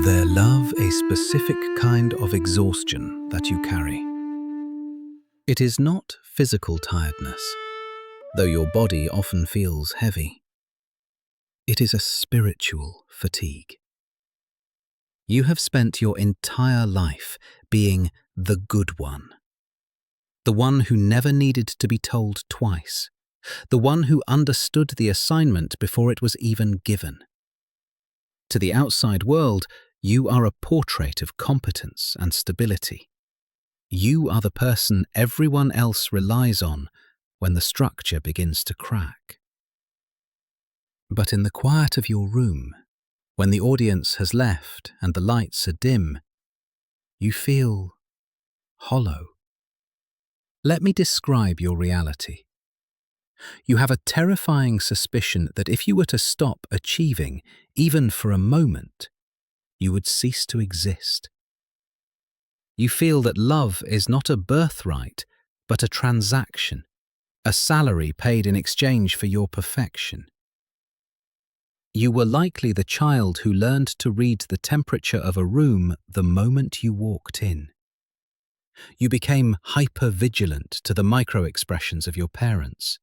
There love a specific kind of exhaustion that you carry. It is not physical tiredness, though your body often feels heavy. It is a spiritual fatigue. You have spent your entire life being the good one, the one who never needed to be told twice, the one who understood the assignment before it was even given. To the outside world, you are a portrait of competence and stability. You are the person everyone else relies on when the structure begins to crack. But in the quiet of your room, when the audience has left and the lights are dim, you feel hollow. Let me describe your reality. You have a terrifying suspicion that if you were to stop achieving, even for a moment, you would cease to exist. You feel that love is not a birthright, but a transaction, a salary paid in exchange for your perfection. You were likely the child who learned to read the temperature of a room the moment you walked in. You became hyper-vigilant to the micro-expressions of your parents,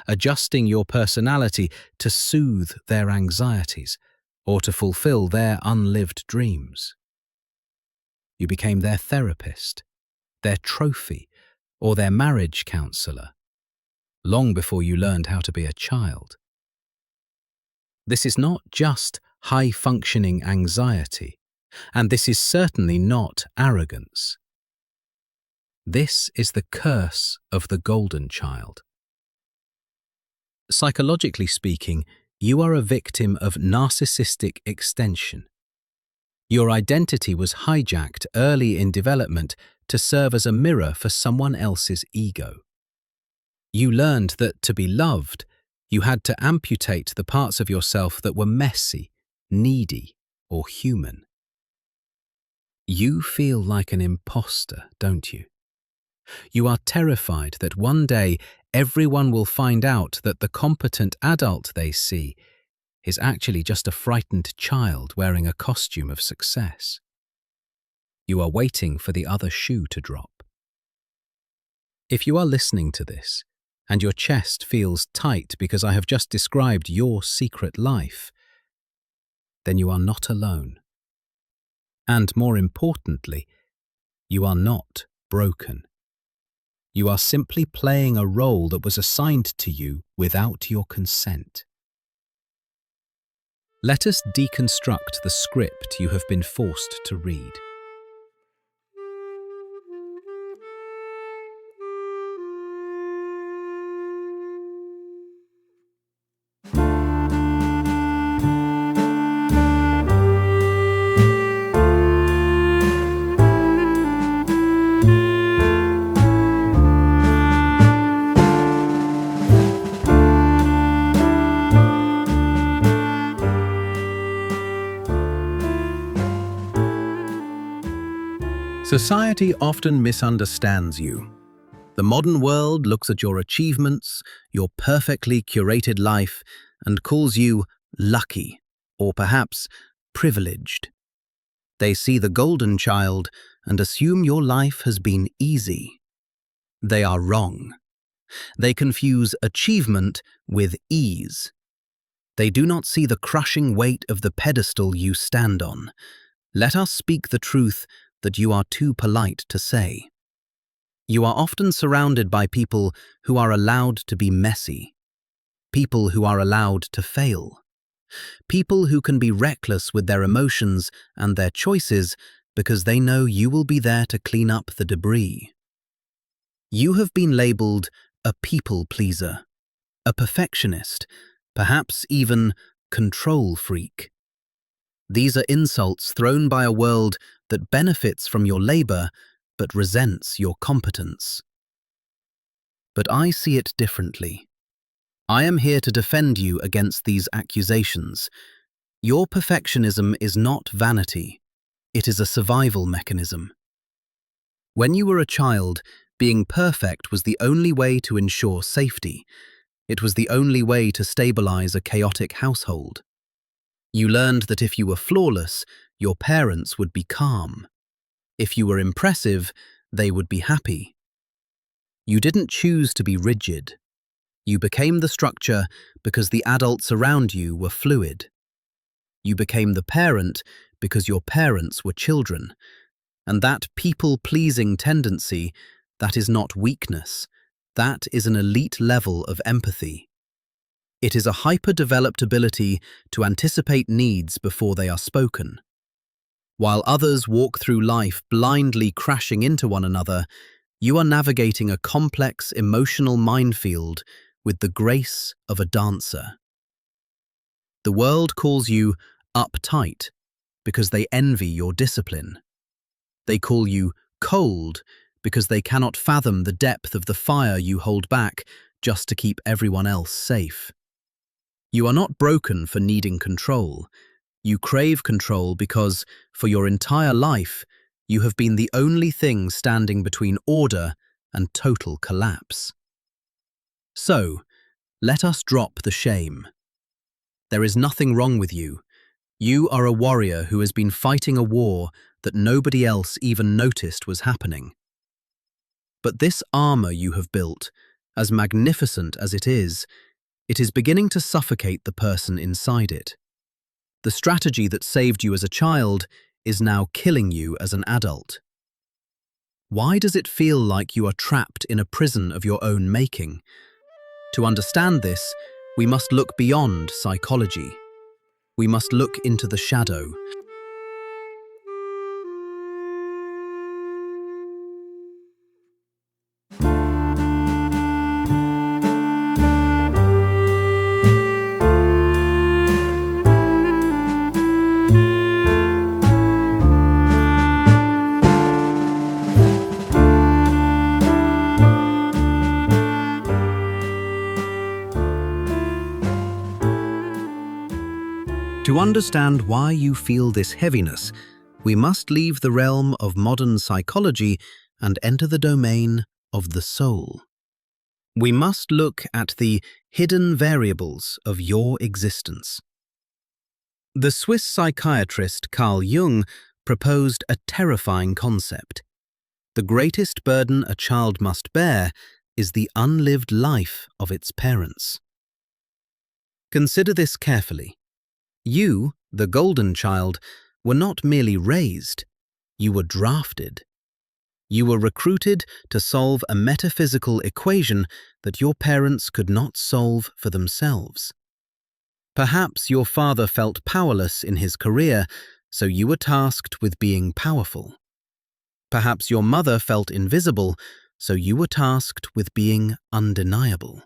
adjusting your personality to soothe their anxieties or to fulfill their unlived dreams. You became their therapist, their trophy, or their marriage counselor, long before you learned how to be a child. This is not just high-functioning anxiety, and this is certainly not arrogance. This is the curse of the golden child. Psychologically speaking, you are a victim of narcissistic extension. Your identity was hijacked early in development to serve as a mirror for someone else's ego. You learned that to be loved, you had to amputate the parts of yourself that were messy, needy, or human. You feel like an imposter, don't you? You are terrified that one day everyone will find out that the competent adult they see is actually just a frightened child wearing a costume of success. You are waiting for the other shoe to drop. If you are listening to this, and your chest feels tight because I have just described your secret life, then you are not alone. And more importantly, you are not broken. You are simply playing a role that was assigned to you without your consent. Let us deconstruct the script you have been forced to read. Society often misunderstands you. The modern world looks at your achievements, your perfectly curated life, and calls you lucky, or perhaps privileged. They see the golden child and assume your life has been easy. They are wrong. They confuse achievement with ease. They do not see the crushing weight of the pedestal you stand on. Let us speak the truth that you are too polite to say. You are often surrounded by people who are allowed to be messy, people who are allowed to fail, people who can be reckless with their emotions and their choices because they know you will be there to clean up the debris. You have been labeled a people pleaser, a perfectionist, perhaps even control freak. These are insults thrown by a world that benefits from your labor but resents your competence. But I see it differently. I am here to defend you against these accusations. Your perfectionism is not vanity. It is a survival mechanism. When you were a child, being perfect was the only way to ensure safety. It was the only way to stabilize a chaotic household. You learned that if you were flawless, your parents would be calm. If you were impressive, they would be happy. You didn't choose to be rigid. You became the structure because the adults around you were fluid. You became the parent because your parents were children. And that people-pleasing tendency, that is not weakness. That is an elite level of empathy. It is a hyper-developed ability to anticipate needs before they are spoken. While others walk through life blindly crashing into one another, you are navigating a complex emotional minefield with the grace of a dancer. The world calls you uptight because they envy your discipline. They call you cold because they cannot fathom the depth of the fire you hold back just to keep everyone else safe. You are not broken for needing control. You crave control because, for your entire life, you have been the only thing standing between order and total collapse. So, let us drop the shame. There is nothing wrong with you. You are a warrior who has been fighting a war that nobody else even noticed was happening. But this armor you have built, as magnificent as it is beginning to suffocate the person inside it. The strategy that saved you as a child is now killing you as an adult. Why does it feel like you are trapped in a prison of your own making? To understand this, we must look beyond psychology. We must look into the shadow. To understand why you feel this heaviness, we must leave the realm of modern psychology and enter the domain of the soul. We must look at the hidden variables of your existence. The Swiss psychiatrist Carl Jung proposed a terrifying concept. The greatest burden a child must bear is the unlived life of its parents. Consider this carefully. You, the golden child, were not merely raised, you were drafted. You were recruited to solve a metaphysical equation that your parents could not solve for themselves. Perhaps your father felt powerless in his career, so you were tasked with being powerful. Perhaps your mother felt invisible, so you were tasked with being undeniable.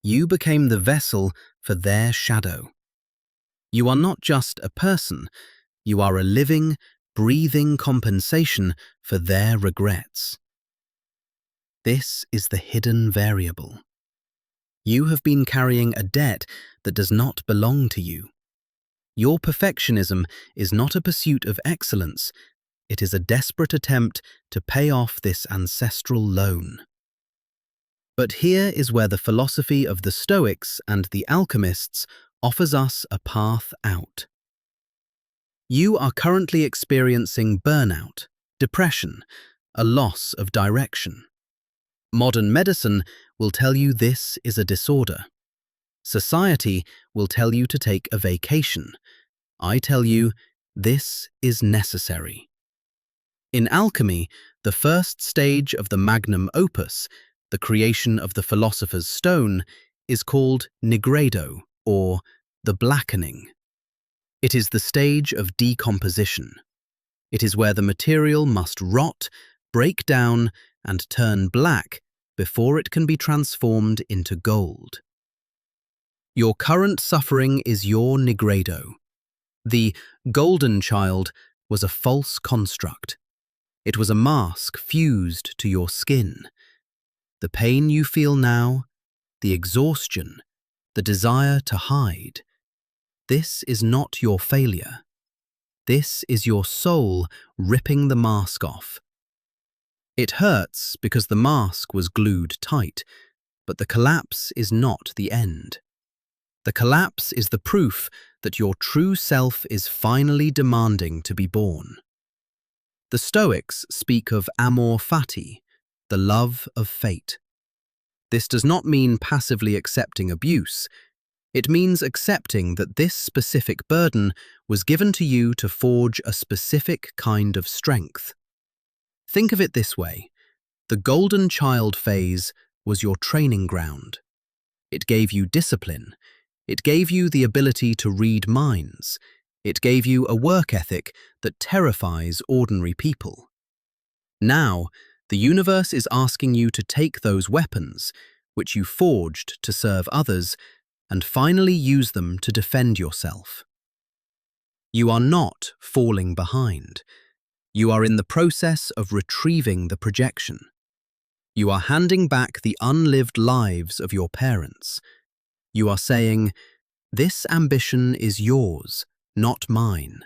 You became the vessel for their shadow. You are not just a person, you are a living, breathing compensation for their regrets. This is the hidden variable. You have been carrying a debt that does not belong to you. Your perfectionism is not a pursuit of excellence, it is a desperate attempt to pay off this ancestral loan. But here is where the philosophy of the Stoics and the alchemists offers us a path out. You are currently experiencing burnout, depression, a loss of direction. Modern medicine will tell you this is a disorder. Society will tell you to take a vacation. I tell you, this is necessary. In alchemy, the first stage of the magnum opus, the creation of the philosopher's stone, is called nigredo, or the blackening. It is the stage of decomposition. It is where the material must rot, break down, and turn black before it can be transformed into gold. Your current suffering is your nigredo. The golden child was a false construct. It was a mask fused to your skin. The pain you feel now, the exhaustion, the desire to hide, this is not your failure. This is your soul ripping the mask off. It hurts because the mask was glued tight, but the collapse is not the end. The collapse is the proof that your true self is finally demanding to be born. The Stoics speak of amor fati, the love of fate. This does not mean passively accepting abuse. It means accepting that this specific burden was given to you to forge a specific kind of strength. Think of it this way. The golden child phase was your training ground. It gave you discipline. It gave you the ability to read minds. It gave you a work ethic that terrifies ordinary people. Now, the universe is asking you to take those weapons, which you forged to serve others, and finally use them to defend yourself. You are not falling behind. You are in the process of retrieving the projection. You are handing back the unlived lives of your parents. You are saying, "This ambition is yours, not mine.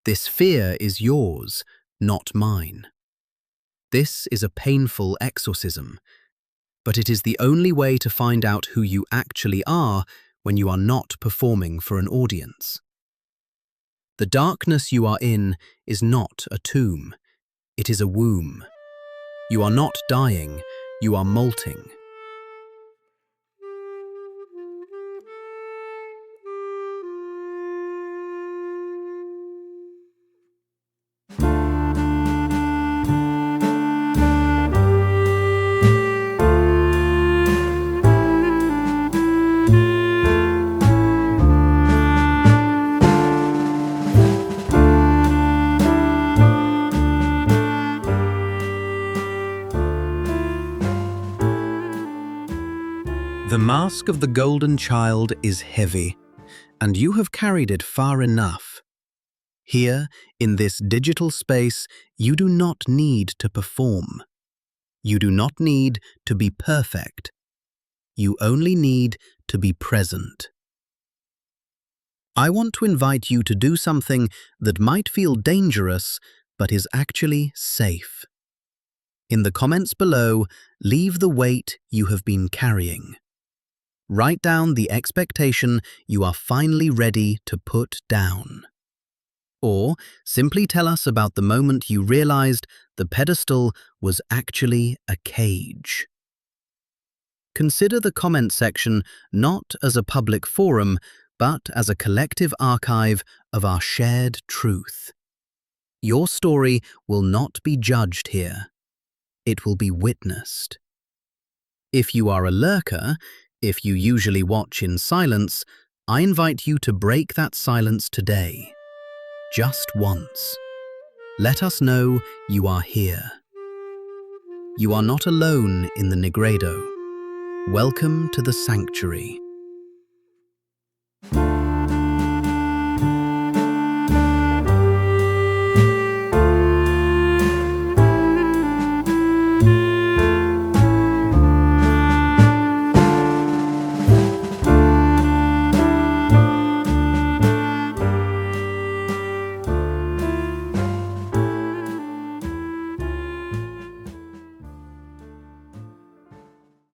This fear is yours, not mine." This is a painful exorcism, but it is the only way to find out who you actually are when you are not performing for an audience. The darkness you are in is not a tomb. It is a womb. You are not dying, you are molting. The mask of the golden child is heavy, and you have carried it far enough. Here, in this digital space, you do not need to perform. You do not need to be perfect. You only need to be present. I want to invite you to do something that might feel dangerous, but is actually safe. In the comments below, leave the weight you have been carrying. Write down the expectation you are finally ready to put down. Or simply tell us about the moment you realized the pedestal was actually a cage. Consider the comment section not as a public forum, but as a collective archive of our shared truth. Your story will not be judged here. It will be witnessed. If you are a lurker, if you usually watch in silence, I invite you to break that silence today. Just once. Let us know you are here. You are not alone in the Negredo. Welcome to the sanctuary.